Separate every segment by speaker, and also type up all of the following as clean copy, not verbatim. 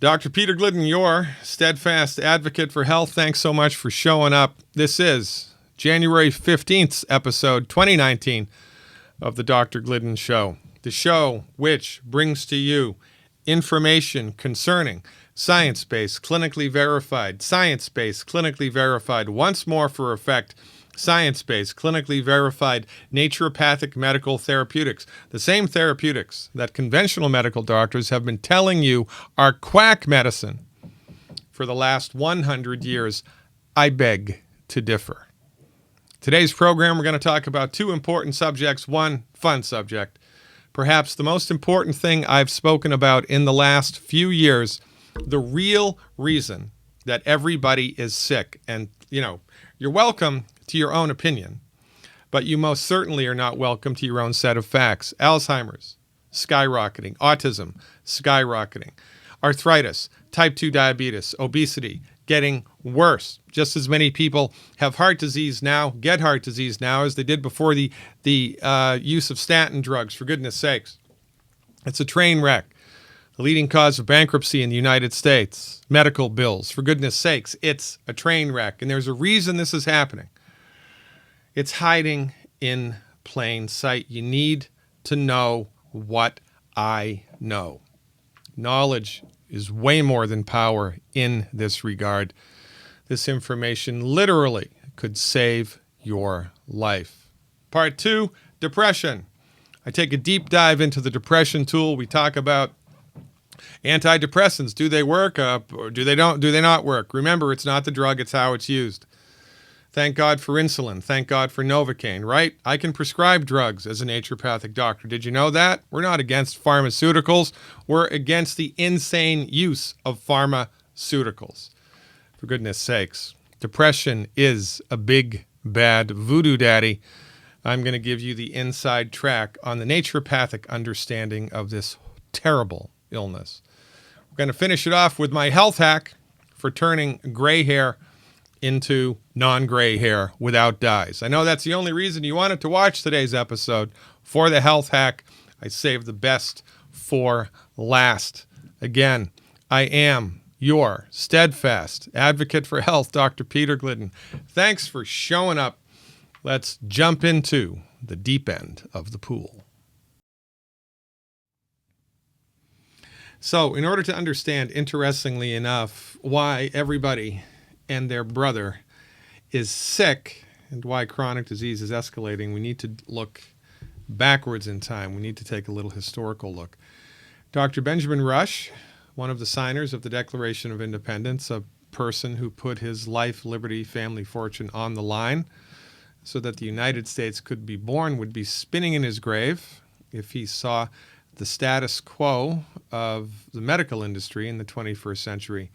Speaker 1: Dr. Peter Glidden, your steadfast advocate for health. Thanks so much for showing up. This is January 15th episode 2019 of the Dr. Glidden Show, the show which brings to you information concerning science-based, clinically verified, once more for effect, science-based, clinically verified naturopathic medical therapeutics. The same therapeutics that conventional medical doctors have been telling you are quack medicine for the last 100 years. I beg to differ. Today's program, we're going to talk about two important subjects, one fun subject. Perhaps the most important thing I've spoken about in the last few years, the real reason that everybody is sick. And, you're welcome to your own opinion, but you most certainly are not welcome to your own set of facts. Alzheimer's, skyrocketing. Autism, skyrocketing. Arthritis, type 2 diabetes, obesity, getting worse. Just as many people have heart disease now, get heart disease now, as they did before the use of statin drugs, for goodness sakes. It's a train wreck. The leading cause of bankruptcy in the United States. Medical bills, for goodness sakes, it's a train wreck. And there's a reason this is happening. It's hiding in plain sight. You need to know what I know. Knowledge is way more than power in this regard. This information literally could save your life. Part 2, depression. I take a deep dive into the depression tool. We talk about antidepressants. Do they work? Or do they not work? Remember, it's not the drug, it's how it's used. Thank God for insulin. Thank God for Novocaine, right? I can prescribe drugs as a naturopathic doctor. Did you know that? We're not against pharmaceuticals. We're against the insane use of pharmaceuticals. For goodness sakes. Depression is a big, bad voodoo daddy. I'm going to give you the inside track on the naturopathic understanding of this terrible illness. We're going to finish it off with my health hack for turning gray hair into non-gray hair without dyes. I know that's the only reason you wanted to watch today's episode. For the health hack, I saved the best for last. Again, I am your steadfast advocate for health, Dr. Peter Glidden. Thanks for showing up. Let's jump into the deep end of the pool. So, in order to understand, interestingly enough, why everybody and their brother is sick and why chronic disease is escalating, we need to look backwards in time. We need to take a little historical look. Dr. Benjamin Rush, one of the signers of the Declaration of Independence, a person who put his life, liberty, family, fortune on the line so that the United States could be born, would be spinning in his grave if he saw the status quo of the medical industry in the 21st century.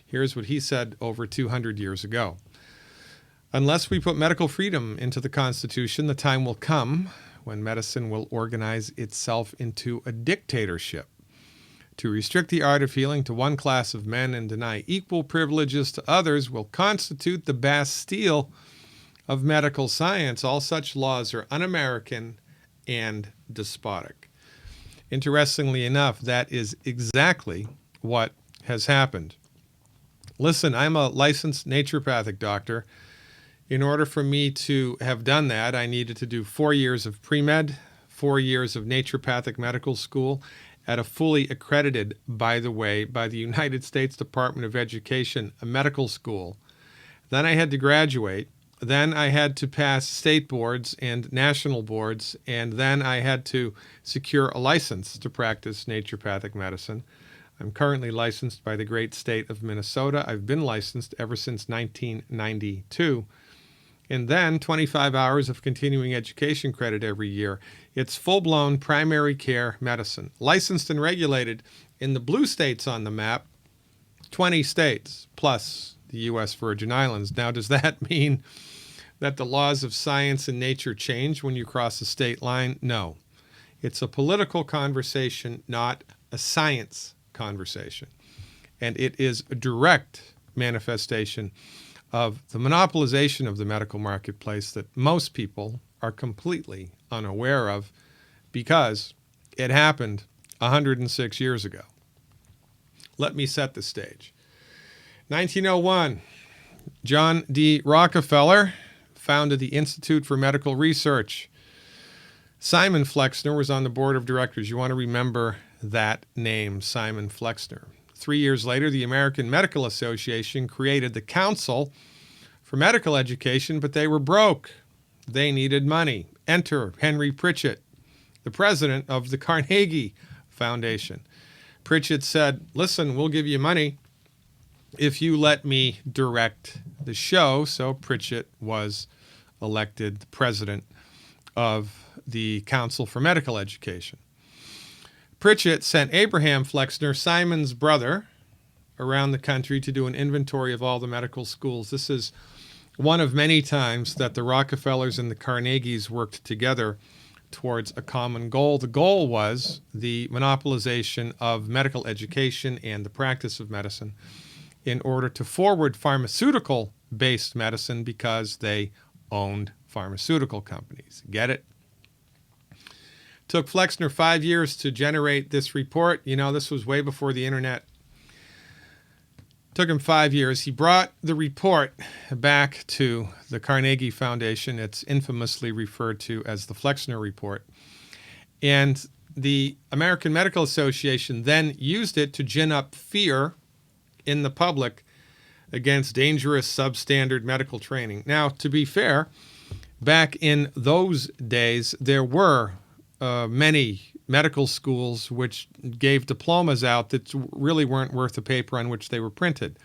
Speaker 1: Here's what he said over 200 years ago. Unless we put medical freedom into the Constitution, the time will come when medicine will organize itself into a dictatorship. To restrict the art of healing to one class of men and deny equal privileges to others will constitute the Bastille of medical science. All such laws are un-American and despotic. Interestingly enough, that is exactly what has happened. Listen, I'm a licensed naturopathic doctor. In order for me to have done that, I needed to do 4 years of pre-med, 4 years of naturopathic medical school at a fully accredited, by the way, by the United States Department of Education, a medical school. Then I had to graduate. Then I had to pass state boards and national boards, and then I had to secure a license to practice naturopathic medicine. I'm currently licensed by the great state of Minnesota. I've been licensed ever since 1992. And then 25 hours of continuing education credit every year. It's full-blown primary care medicine, licensed and regulated in the blue states on the map, 20 states, plus the U.S. Virgin Islands. Now, does that mean that the laws of science and nature change when you cross the state line? No. It's a political conversation, not a science conversation. And it is a direct manifestation of the monopolization of the medical marketplace that most people are completely unaware of because it happened 106 years ago. Let me set the stage. 1901, John D. Rockefeller founded the Institute for Medical Research. Simon Flexner was on the board of directors. You want to remember that name, Simon Flexner. 3 years later, the American Medical Association created the Council for Medical Education, but they were broke. They needed money. Enter Henry Pritchett, the president of the Carnegie Foundation. Pritchett said, listen, we'll give you money if you let me direct the show. So Pritchett was elected the president of the Council for Medical Education. Pritchett sent Abraham Flexner, Simon's brother, around the country to do an inventory of all the medical schools. This is one of many times that the Rockefellers and the Carnegies worked together towards a common goal. The goal was the monopolization of medical education and the practice of medicine in order to forward pharmaceutical-based medicine because they owned pharmaceutical companies. Get it? Took Flexner 5 years to generate this report. You know, this was way before the internet. Took him 5 years. He brought the report back to the Carnegie Foundation. It's infamously referred to as the Flexner Report. And the American Medical Association then used it to gin up fear in the public against dangerous substandard medical training. Now, to be fair, back in those days, there were many medical schools which gave diplomas out that really weren't worth the paper on which they were printed.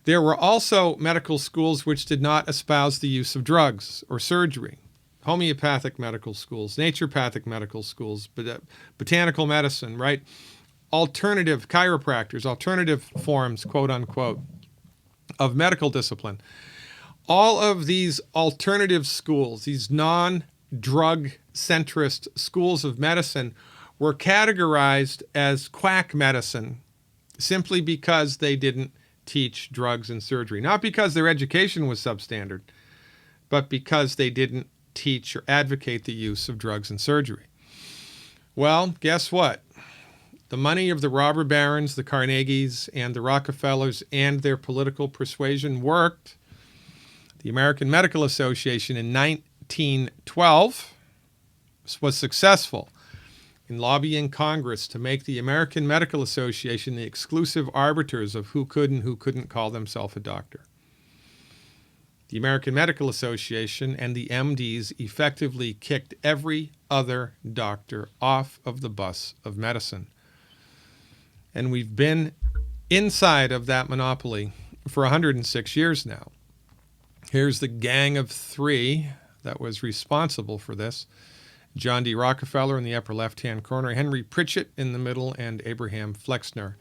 Speaker 1: There were also medical schools which did not espouse the use of drugs or surgery. Homeopathic medical schools, naturopathic medical schools, botanical medicine, right? Alternative chiropractors, alternative forms, quote unquote, of medical discipline. All of these alternative schools, these non-drug centrist schools of medicine were categorized as quack medicine simply because they didn't teach drugs and surgery. Not because their education was substandard, but because they didn't teach or advocate the use of drugs and surgery. Well, guess what? The money of the robber barons, the Carnegies, and the Rockefellers and their political persuasion worked. The American Medical Association in 1912 was successful in lobbying Congress to make the American Medical Association the exclusive arbiters of who could and who couldn't call themselves a doctor. The American Medical Association and the MDs effectively kicked every other doctor off of the bus of medicine. And we've been inside of that monopoly for 106 years now. Here's the gang of three that was responsible for this. John D. Rockefeller in the upper left-hand corner, Henry Pritchett in the middle, and Abraham Flexner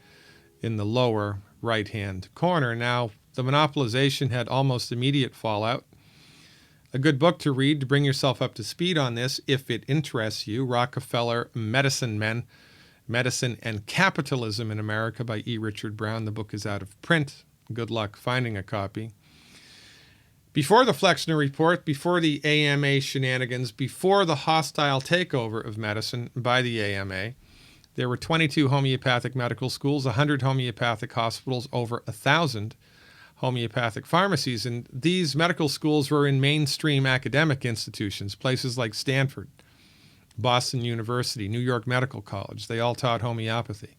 Speaker 1: in the lower right-hand corner. Now, the monopolization had almost immediate fallout. A good book to read to bring yourself up to speed on this, if it interests you, Rockefeller Medicine Men, Medicine and Capitalism in America by E. Richard Brown. The book is out of print. Good luck finding a copy. Before the Flexner Report, before the AMA shenanigans, before the hostile takeover of medicine by the AMA, there were 22 homeopathic medical schools, 100 homeopathic hospitals, over 1,000 homeopathic pharmacies. And these medical schools were in mainstream academic institutions, places like Stanford, Boston University, New York Medical College. They all taught homeopathy.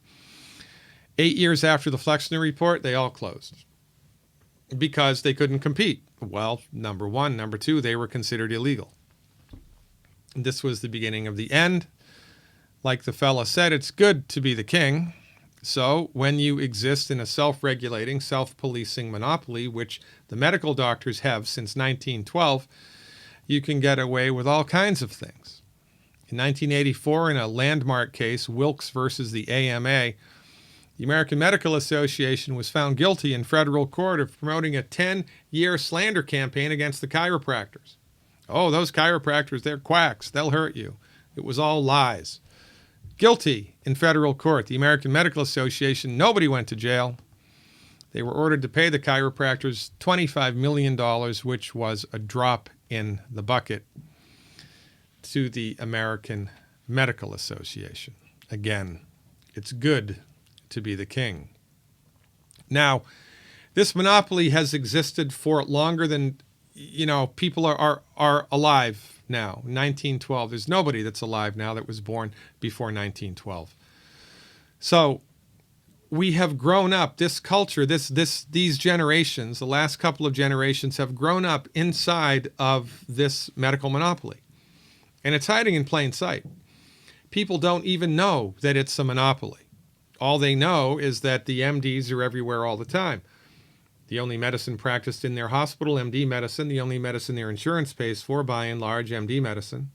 Speaker 1: 8 years after the Flexner Report, they all closed because they couldn't compete. Well, number one. Number two, they were considered illegal. This was the beginning of the end. Like the fella said, it's good to be the king. So when you exist in a self-regulating, self-policing monopoly, which the medical doctors have since 1912, you can get away with all kinds of things. In 1984, in a landmark case, Wilkes versus the AMA, the American Medical Association was found guilty in federal court of promoting a 10-year slander campaign against the chiropractors. Oh, those chiropractors, they're quacks. They'll hurt you. It was all lies. Guilty in federal court. The American Medical Association, nobody went to jail. They were ordered to pay the chiropractors $25 million, which was a drop in the bucket to the American Medical Association. Again, it's good to be the king. Now, this monopoly has existed for longer than, people are alive now. 1912. There's nobody that's alive now that was born before 1912. So we have grown up, this culture, these generations, the last couple of generations have grown up inside of this medical monopoly. And it's hiding in plain sight. People don't even know that it's a monopoly. All they know is that the MDs are everywhere all the time. The only medicine practiced in their hospital, MD medicine. The only medicine their insurance pays for, by and large, MD medicine.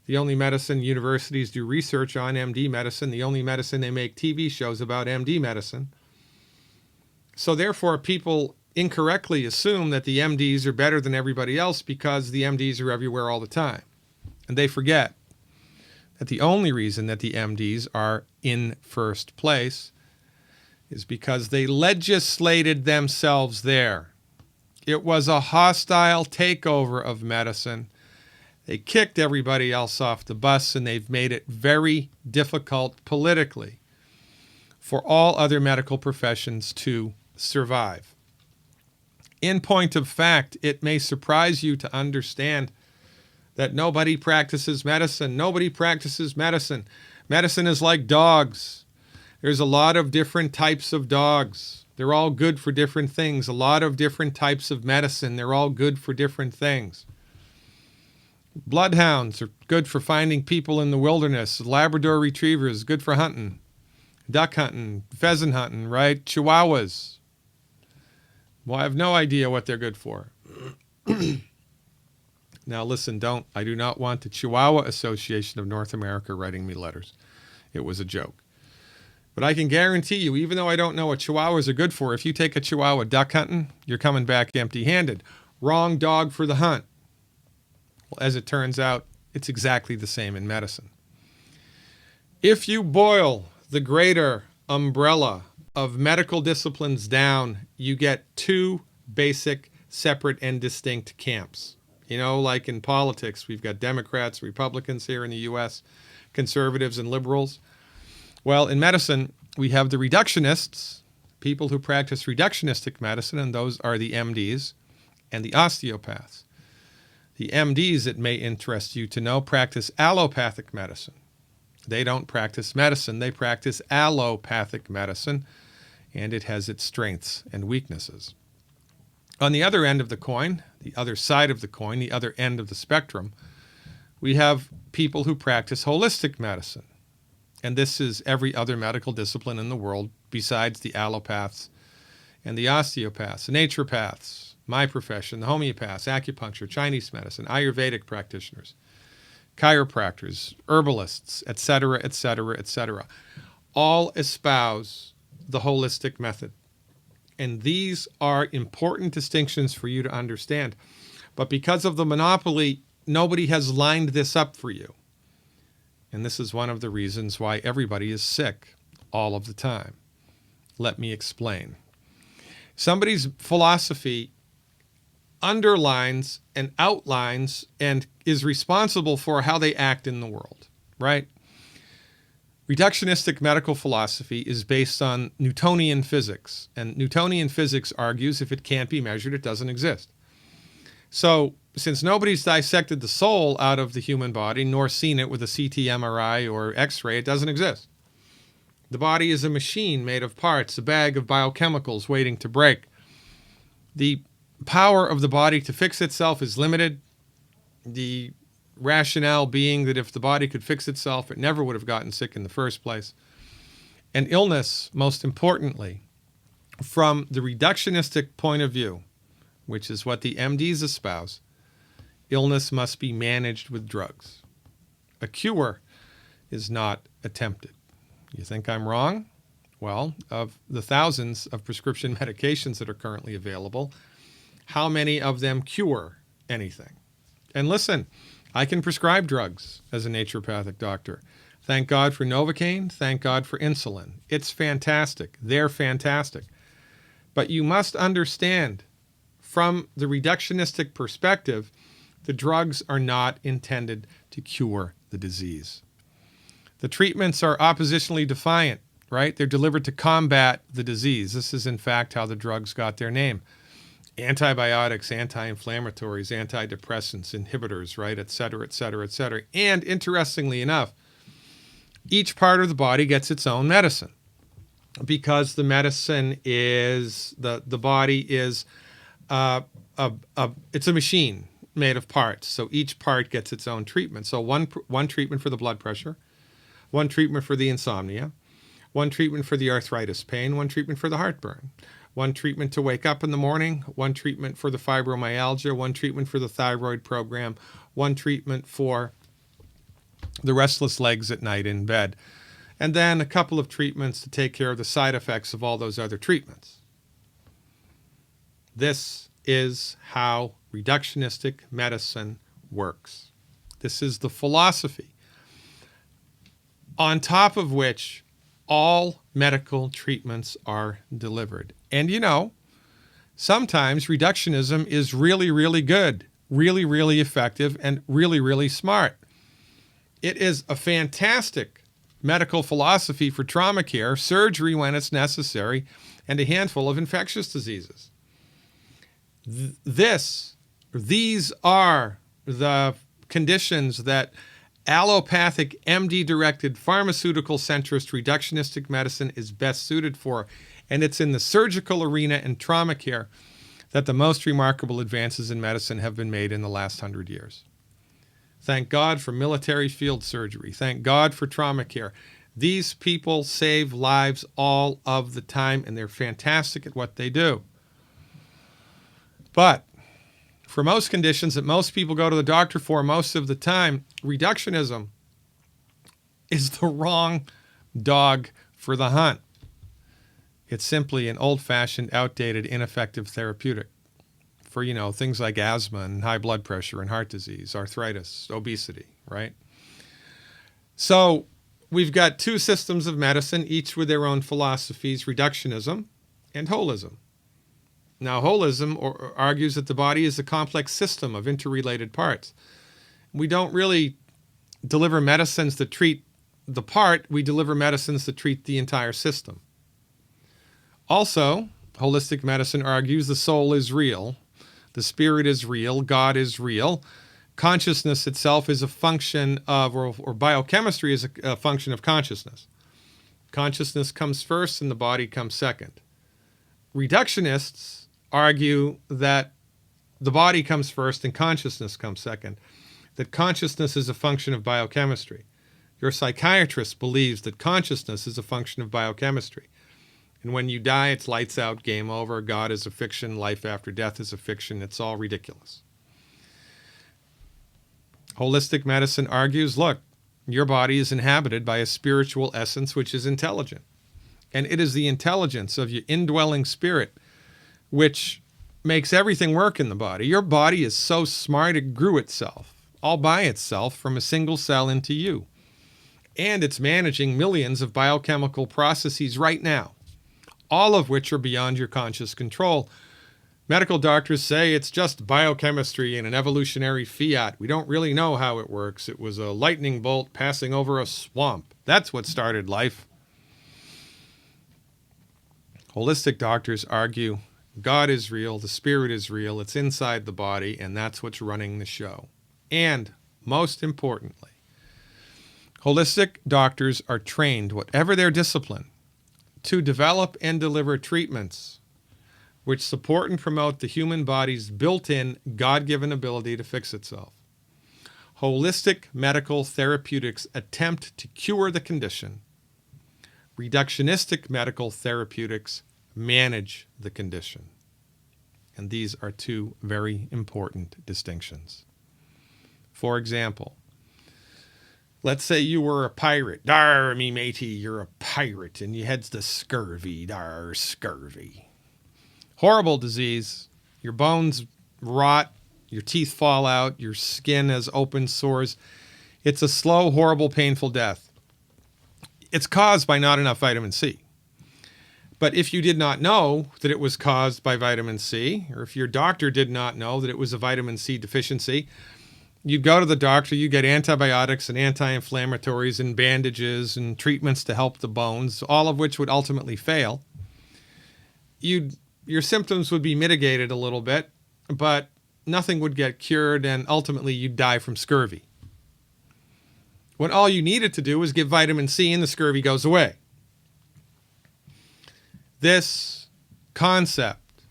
Speaker 1: The only medicine universities do research on, MD medicine. The only medicine they make TV shows about, MD medicine. So therefore, people incorrectly assume that the MDs are better than everybody else because the MDs are everywhere all the time. And they forget that the only reason that the MDs are in first place is because they legislated themselves there. It was a hostile takeover of medicine. They kicked everybody else off the bus, and they've made it very difficult politically for all other medical professions to survive. In point of fact, it may surprise you to understand that nobody practices medicine. Nobody practices medicine. Medicine is like dogs. There's a lot of different types of dogs. They're all good for different things. A lot of different types of medicine. They're all good for different things. Bloodhounds are good for finding people in the wilderness. Labrador retrievers, good for hunting. Duck hunting, pheasant hunting, right? Chihuahuas. Well, I have no idea what they're good for. Now listen, I do not want the Chihuahua Association of North America writing me letters. It was a joke. But I can guarantee you, even though I don't know what Chihuahuas are good for, if you take a Chihuahua duck hunting, you're coming back empty-handed. Wrong dog for the hunt. Well, as it turns out, it's exactly the same in medicine. If you boil the greater umbrella of medical disciplines down, you get two basic, separate, and distinct camps. Like in politics, we've got Democrats, Republicans here in the U.S., conservatives and liberals. Well, in medicine, we have the reductionists, people who practice reductionistic medicine, and those are the MDs, and the osteopaths. The MDs, it may interest you to know, practice allopathic medicine. They don't practice medicine, they practice allopathic medicine, and it has its strengths and weaknesses. On the other end of the coin, the other side of the coin, the other end of the spectrum, we have people who practice holistic medicine. And this is every other medical discipline in the world besides the allopaths and the osteopaths, the naturopaths, my profession, the homeopaths, acupuncture, Chinese medicine, Ayurvedic practitioners, chiropractors, herbalists, etc., etc., etc. All espouse the holistic method. And these are important distinctions for you to understand. But because of the monopoly, nobody has lined this up for you. And this is one of the reasons why everybody is sick all of the time. Let me explain. Somebody's philosophy underlines and outlines and is responsible for how they act in the world, right? Reductionistic medical philosophy is based on Newtonian physics, and Newtonian physics argues if it can't be measured, it doesn't exist. So, since nobody's dissected the soul out of the human body, nor seen it with a CT, MRI, or X-ray, it doesn't exist. The body is a machine made of parts, a bag of biochemicals waiting to break. The power of the body to fix itself is limited. The rationale being that if the body could fix itself, it never would have gotten sick in the first place. And illness, most importantly, from the reductionistic point of view, which is what the MDs espouse, illness must be managed with drugs. A cure is not attempted. You think I'm wrong? Well, of the thousands of prescription medications that are currently available, how many of them cure anything? And listen, I can prescribe drugs as a naturopathic doctor. Thank God for Novocaine. Thank God for insulin. It's fantastic. They're fantastic. But you must understand, from the reductionistic perspective, the drugs are not intended to cure the disease. The treatments are oppositionally defiant. right? They're delivered to combat the disease. This is, in fact, how the drugs got their name. Antibiotics, anti-inflammatories, antidepressants, inhibitors, right, et cetera, et cetera, et cetera. And interestingly enough, each part of the body gets its own medicine because the medicine is, the body is, it's a machine made of parts. So each part gets its own treatment. So one treatment for the blood pressure, one treatment for the insomnia, one treatment for the arthritis pain, one treatment for the heartburn, one treatment to wake up in the morning, one treatment for the fibromyalgia, one treatment for the thyroid program, one treatment for the restless legs at night in bed, and then a couple of treatments to take care of the side effects of all those other treatments. This is how reductionistic medicine works. This is the philosophy on top of which all medical treatments are delivered. And you know, sometimes reductionism is really, really good, really, really effective, and really, really smart. It is a fantastic medical philosophy for trauma care, surgery when it's necessary, and a handful of infectious diseases. These are the conditions that allopathic, MD-directed, pharmaceutical-centrist reductionistic medicine is best suited for. And it's in the surgical arena and trauma care that the most remarkable advances in medicine have been made in the last 100 years. Thank God for military field surgery. Thank God for trauma care. These people save lives all of the time, and they're fantastic at what they do. But for most conditions that most people go to the doctor for most of the time, reductionism is the wrong dog for the hunt. It's simply an old-fashioned, outdated, ineffective therapeutic for, you know, things like asthma and high blood pressure and heart disease, arthritis, obesity, right? So we've got two systems of medicine, each with their own philosophies, reductionism and holism. Now, holism argues that the body is a complex system of interrelated parts. We don't really deliver medicines that treat the part, we deliver medicines that treat the entire system. Also, holistic medicine argues the soul is real, the spirit is real, God is real, consciousness itself is a function of, or biochemistry is a function of consciousness. Consciousness comes first and the body comes second. Reductionists argue that the body comes first and consciousness comes second, that consciousness is a function of biochemistry. Your psychiatrist believes that consciousness is a function of biochemistry. And when you die, it's lights out, game over. God is a fiction. Life after death is a fiction. It's all ridiculous. Holistic medicine argues, look, your body is inhabited by a spiritual essence which is intelligent. And it is the intelligence of your indwelling spirit which makes everything work in the body. Your body is so smart it grew itself, all by itself, from a single cell into you. And it's managing millions of biochemical processes right now, all of which are beyond your conscious control. Medical doctors say it's just biochemistry and an evolutionary fiat. We don't really know how it works. It was a lightning bolt passing over a swamp. That's what started life. Holistic doctors argue God is real, the spirit is real, it's inside the body, and that's what's running the show. And most importantly, holistic doctors are trained, whatever their discipline, to develop and deliver treatments which support and promote the human body's built-in, God-given ability to fix itself. Holistic medical therapeutics attempt to cure the condition. Reductionistic medical therapeutics manage the condition. And these are two very important distinctions. For example, let's say you were a pirate. Dar, me matey, you're a pirate, and you had the scurvy. Dar, scurvy. Horrible disease. Your bones rot, your teeth fall out, your skin has open sores. It's a slow, horrible, painful death. It's caused by not enough vitamin C. But if you did not know that it was caused by vitamin C, or if your doctor did not know that it was a vitamin C deficiency, You go to the doctor, you get antibiotics and anti-inflammatories and bandages and treatments to help the bones, all of which would ultimately fail. Your symptoms would be mitigated a little bit, but nothing would get cured, and ultimately you'd die from scurvy. When all you needed to do was give vitamin C and the scurvy goes away. This concept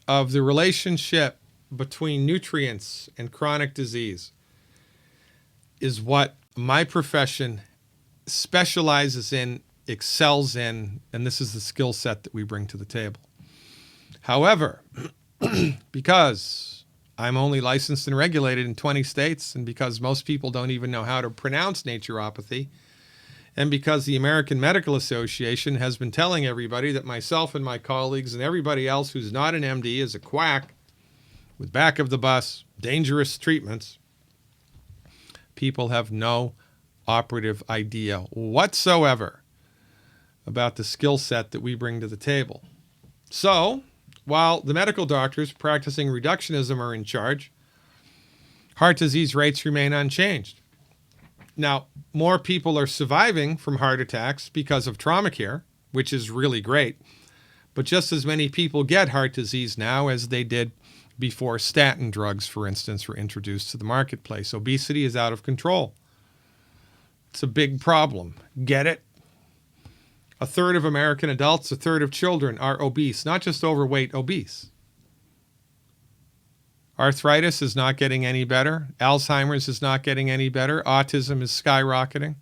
Speaker 1: of the relationship between nutrients and chronic disease is what my profession specializes in, excels in, and this is the skill set that we bring to the table. However, because I'm only licensed and regulated in 20 states, and because most people don't even know how to pronounce naturopathy, and because the American Medical Association has been telling everybody that myself and my colleagues and everybody else who's not an MD is a quack with back of the bus, dangerous treatments, people have no operative idea whatsoever about the skill set that we bring to the table. So, while the medical doctors practicing reductionism are in charge, heart disease rates remain unchanged. Now, more people are surviving from heart attacks because of trauma care, which is really great, but just as many people get heart disease now as they did before statin drugs, for instance, were introduced to the marketplace. Obesity is out of control. It's a big problem. Get it? A third of American adults, a third of children are obese, not just overweight, obese. Arthritis is not getting any better. Alzheimer's is not getting any better. Autism is skyrocketing.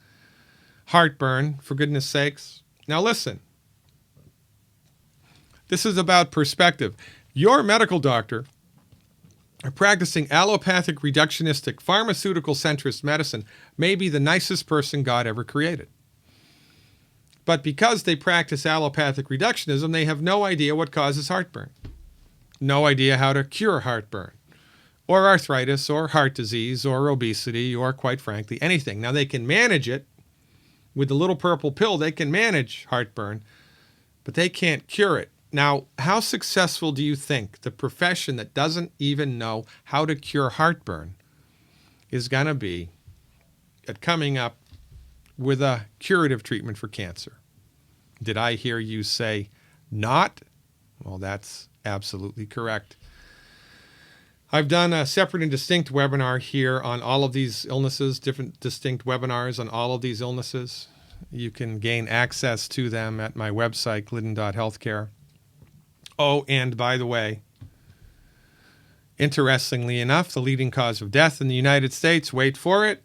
Speaker 1: Heartburn, for goodness sakes. Now listen, this is about perspective. Your medical doctor, a practicing allopathic, reductionistic, pharmaceutical centrist medicine, may be the nicest person God ever created. But because they practice allopathic reductionism, they have no idea what causes heartburn. No idea how to cure heartburn, or arthritis, or heart disease, or obesity, or quite frankly, anything. Now they can manage it with the little purple pill. They can manage heartburn, but they can't cure it. Now, how successful do you think the profession that doesn't even know how to cure heartburn is going to be at coming up with a curative treatment for cancer? Did I hear you say not? Well, that's absolutely correct. I've done a separate and distinct webinar here on all of these illnesses, different distinct webinars on all of these illnesses. You can gain access to them at my website, glidden.healthcare. Oh, and by the way, interestingly enough, the leading cause of death in the United States, wait for it,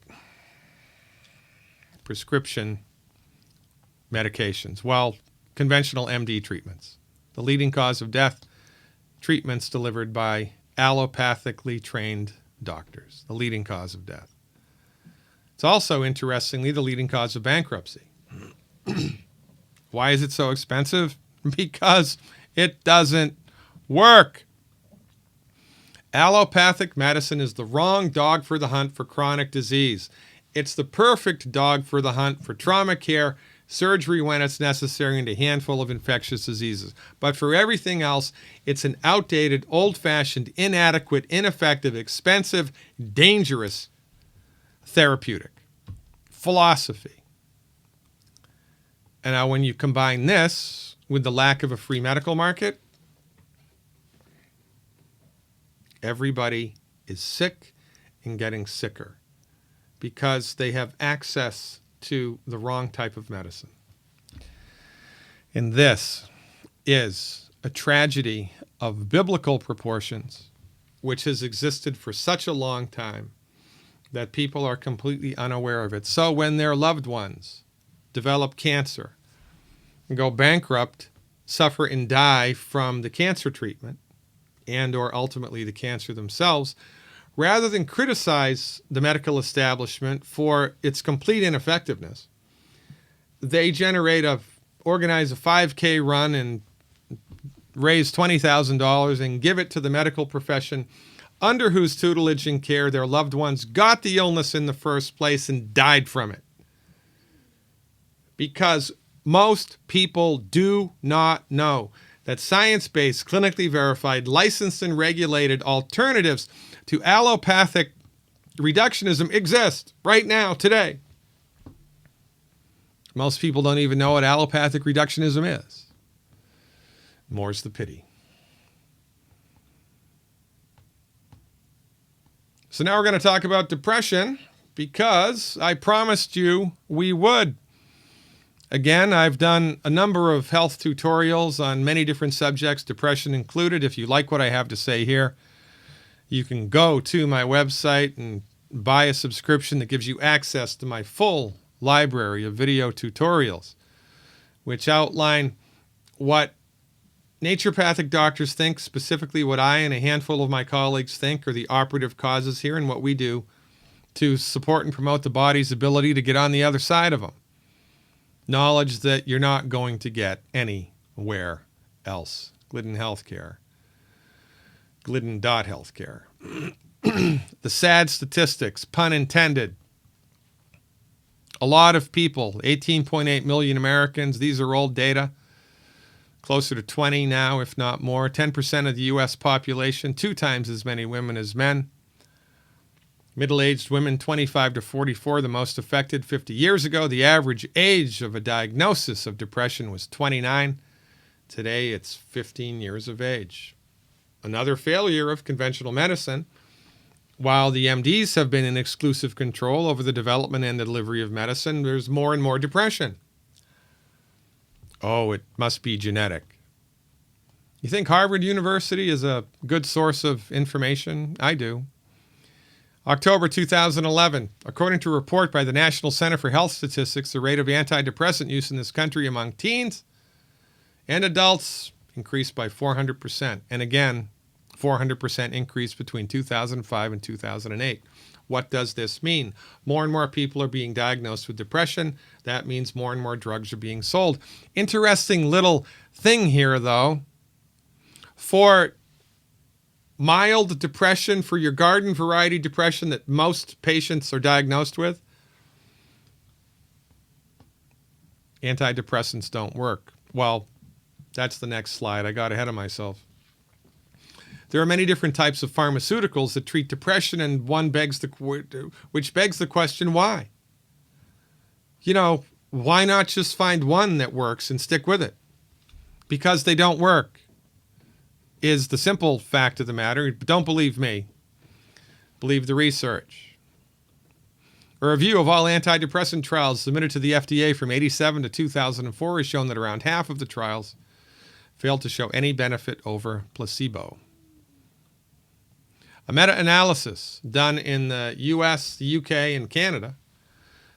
Speaker 1: prescription medications. Well, conventional MD treatments. The leading cause of death, treatments delivered by allopathically trained doctors. The leading cause of death. It's also, interestingly, the leading cause of bankruptcy. Why is it so expensive? Because it doesn't work. Allopathic medicine is the wrong dog for the hunt for chronic disease. It's the perfect dog for the hunt for trauma care, surgery when it's necessary, and a handful of infectious diseases. But for everything else, it's an outdated, old-fashioned, inadequate, ineffective, expensive, dangerous therapeutic philosophy. And now when you combine this with the lack of a free medical market, everybody is sick and getting sicker because they have access to the wrong type of medicine. And this is a tragedy of biblical proportions, which has existed for such a long time that people are completely unaware of it. So when their loved ones develop cancer and go bankrupt, suffer and die from the cancer treatment and or ultimately the cancer themselves, rather than criticize the medical establishment for its complete ineffectiveness, they organize a 5K run and raise $20,000 and give it to the medical profession under whose tutelage and care their loved ones got the illness in the first place and died from it. Because most people do not know that science-based, clinically verified, licensed and regulated alternatives to allopathic reductionism exists right now, today. Most people don't even know what allopathic reductionism is. More's the pity. So now we're going to talk about depression because I promised you we would. Again, I've done a number of health tutorials on many different subjects, depression included. If you like what I have to say here, you can go to my website and buy a subscription that gives you access to my full library of video tutorials, which outline what naturopathic doctors think, specifically what I and a handful of my colleagues think are the operative causes here and what we do to support and promote the body's ability to get on the other side of them. Knowledge that you're not going to get anywhere else. Glidden Healthcare. Glidden.healthcare. The sad statistics, pun intended. A lot of people, 18.8 million Americans, these are old data, closer to 20 now, if not more. 10% of the U.S. population, 2 times as many women as men. Middle-aged women, 25 to 44, the most affected. 50 years ago, the average age of a diagnosis of depression was 29. Today, it's 15 years of age. Another failure of conventional medicine. While the MDs have been in exclusive control over the development and the delivery of medicine, there's more and more depression. Oh, it must be genetic. You think Harvard University is a good source of information? I do. October 2011, according to a report by the National Center for Health Statistics, the rate of antidepressant use in this country among teens and adults increased by 400%. And again, 400% increase between 2005 and 2008. What does this mean? More and more people are being diagnosed with depression. That means more and more drugs are being sold. Interesting little thing here, though. For mild depression, for your garden variety depression that most patients are diagnosed with, antidepressants don't work. Well, that's the next slide. I got ahead of myself. There are many different types of pharmaceuticals that treat depression, and which begs the question, why? You know, why not just find one that works and stick with it? Because they don't work is the simple fact of the matter. Don't believe me. Believe the research. A review of all antidepressant trials submitted to the FDA from 1987 to 2004 has shown that around half of the trials failed to show any benefit over placebo. A meta-analysis done in the US, the UK, and Canada,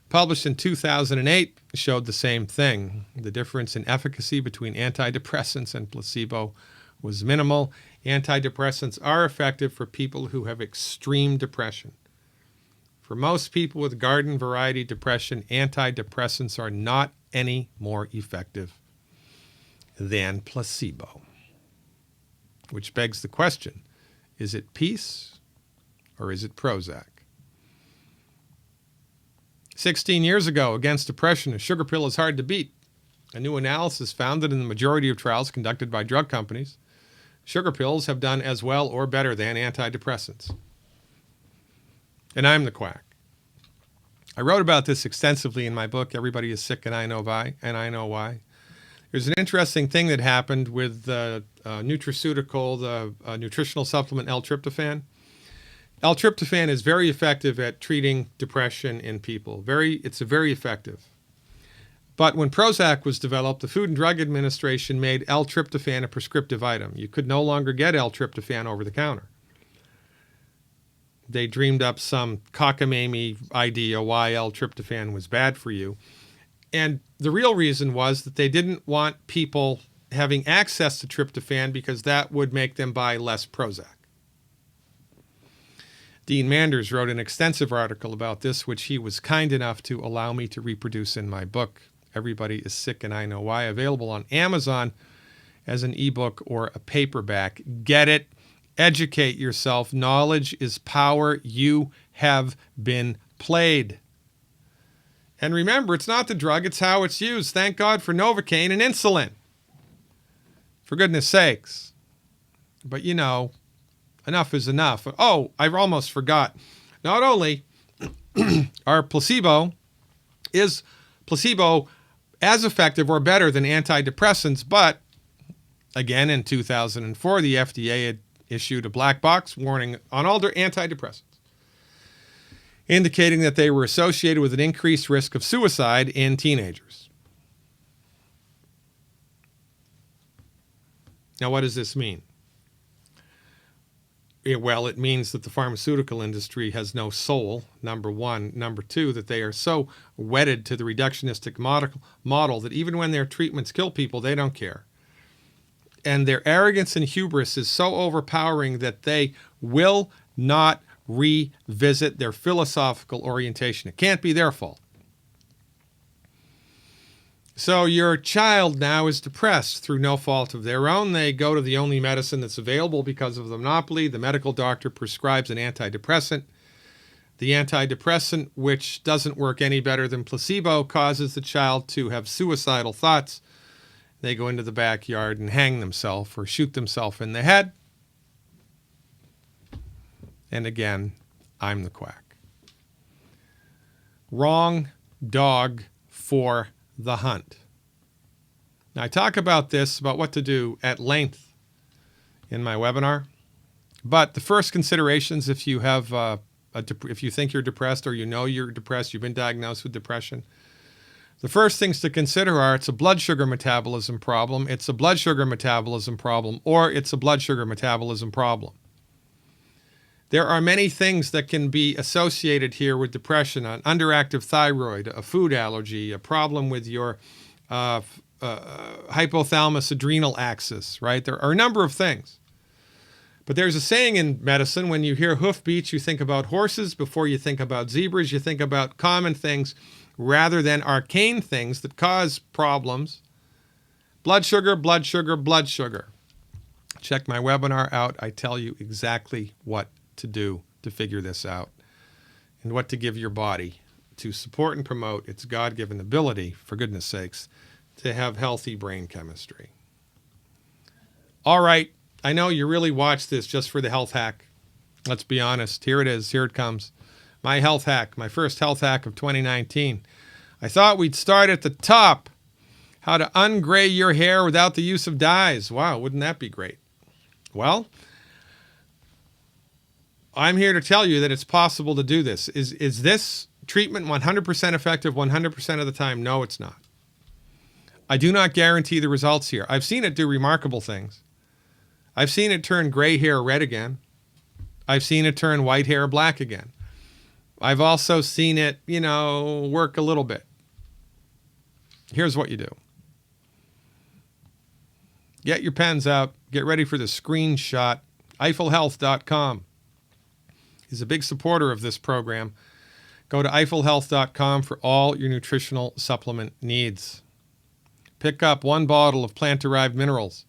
Speaker 1: published in 2008, showed the same thing. The difference in efficacy between antidepressants and placebo was minimal. Antidepressants are effective for people who have extreme depression. For most people with garden variety depression, antidepressants are not any more effective than placebo. Which begs the question, is it peace or is it Prozac? 16 years ago, against depression, a sugar pill is hard to beat. A new analysis found that in the majority of trials conducted by drug companies, sugar pills have done as well or better than antidepressants. And I'm the quack. I wrote about this extensively in my book, Everybody is Sick and I Know Why. There's an interesting thing that happened with the nutraceutical, the nutritional supplement L-tryptophan. L-tryptophan is very effective at treating depression in people. It's very effective. But when Prozac was developed, the Food and Drug Administration made L-tryptophan a prescriptive item. You could no longer get L-tryptophan over the counter. They dreamed up some cockamamie idea why L-tryptophan was bad for you. And the real reason was that they didn't want people having access to tryptophan because that would make them buy less Prozac. Dean Manders wrote an extensive article about this, which he was kind enough to allow me to reproduce in my book, Everybody is Sick and I Know Why, available on Amazon as an ebook or a paperback. Get it. Educate yourself. Knowledge is power. You have been played. And remember, it's not the drug, it's how it's used. Thank God for Novocaine and insulin. For goodness sakes. But you know, enough is enough. Oh, I almost forgot. Not only are placebo as effective or better than antidepressants, but again, in 2004, the FDA had issued a black box warning on all antidepressants, indicating that they were associated with an increased risk of suicide in teenagers. Now, what does this mean? Well, it means that the pharmaceutical industry has no soul, number one. Number two, that they are so wedded to the reductionistic model that even when their treatments kill people, they don't care. And their arrogance and hubris is so overpowering that they will not revisit their philosophical orientation. It can't be their fault. So your child now is depressed through no fault of their own. They go to the only medicine that's available because of the monopoly. The medical doctor prescribes an antidepressant. The antidepressant, which doesn't work any better than placebo, causes the child to have suicidal thoughts. They go into the backyard and hang themselves or shoot themselves in the head. And again, I'm the quack. Wrong dog for the hunt. Now, I talk about this, about what to do at length in my webinar. But the first considerations, if you have, if you think you're depressed or you know you're depressed, you've been diagnosed with depression, the first things to consider are it's a blood sugar metabolism problem, it's a blood sugar metabolism problem, or it's a blood sugar metabolism problem. There are many things that can be associated here with depression: an underactive thyroid, a food allergy, a problem with your hypothalamus adrenal axis, right? There are a number of things. But there's a saying in medicine: when you hear hoofbeats, you think about horses. Before you think about zebras, you think about common things rather than arcane things that cause problems. Blood sugar, blood sugar, blood sugar. Check my webinar out. I tell you exactly what to do to figure this out and what to give your body to support and promote its God-given ability, for goodness sakes, to have healthy brain chemistry. All right, I know you really watched this just for the health hack. Let's be honest. Here it is. Here it comes. My health hack, my first health hack of 2019. I thought we'd start at the top. How to ungray your hair without the use of dyes. Wow, wouldn't that be great? Well, I'm here to tell you that it's possible to do this. Is this treatment 100% effective 100% of the time? No, it's not. I do not guarantee the results here. I've seen it do remarkable things. I've seen it turn gray hair red again. I've seen it turn white hair black again. I've also seen it, work a little bit. Here's what you do. Get your pens out. Get ready for the screenshot. EiffelHealth.com is a big supporter of this program. Go to EiffelHealth.com for all your nutritional supplement needs. Pick up 1 bottle of plant-derived minerals.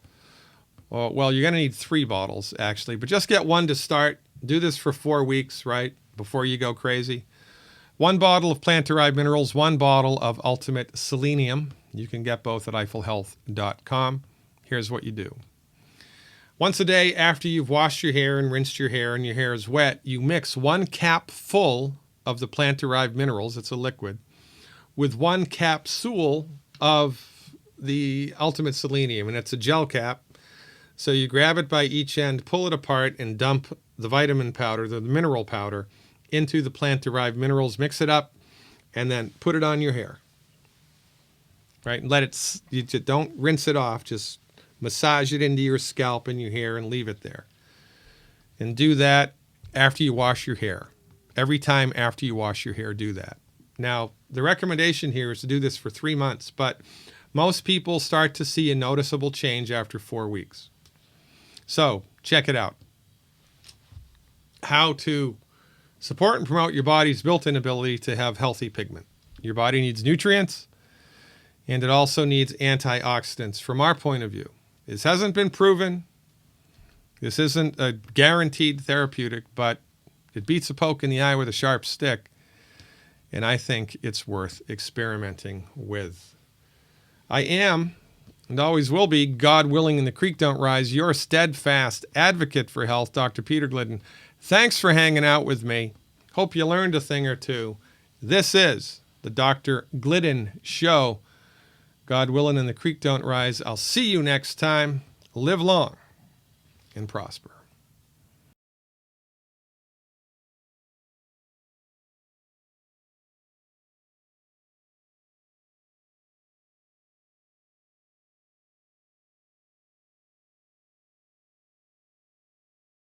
Speaker 1: Well, you're going to need 3 bottles, actually, but just get 1 to start. Do this for 4 weeks, right, before you go crazy. 1 bottle of plant-derived minerals, 1 bottle of Ultimate Selenium. You can get both at EiffelHealth.com. Here's what you do. Once a day after you've washed your hair and rinsed your hair and your hair is wet, you mix 1 cap full of the plant-derived minerals, it's a liquid, with 1 capsule of the Ultimate Selenium, and it's a gel cap. So you grab it by each end, pull it apart, and dump the vitamin powder, the mineral powder, into the plant-derived minerals, mix it up, and then put it on your hair. Right? And don't rinse it off, just massage it into your scalp and your hair and leave it there. And do that after you wash your hair. Every time after you wash your hair, do that. Now, the recommendation here is to do this for 3 months, but most people start to see a noticeable change after 4 weeks. So, check it out. How to support and promote your body's built-in ability to have healthy pigment. Your body needs nutrients, and it also needs antioxidants from our point of view. This hasn't been proven. This isn't a guaranteed therapeutic, but it beats a poke in the eye with a sharp stick, and I think it's worth experimenting with. I am, and always will be, God willing and the creek don't rise, your steadfast advocate for health, Dr. Peter Glidden. Thanks for hanging out with me. Hope you learned a thing or two. This is the Dr. Glidden Show. God willing and the creek don't rise. I'll see you next time. Live long and prosper.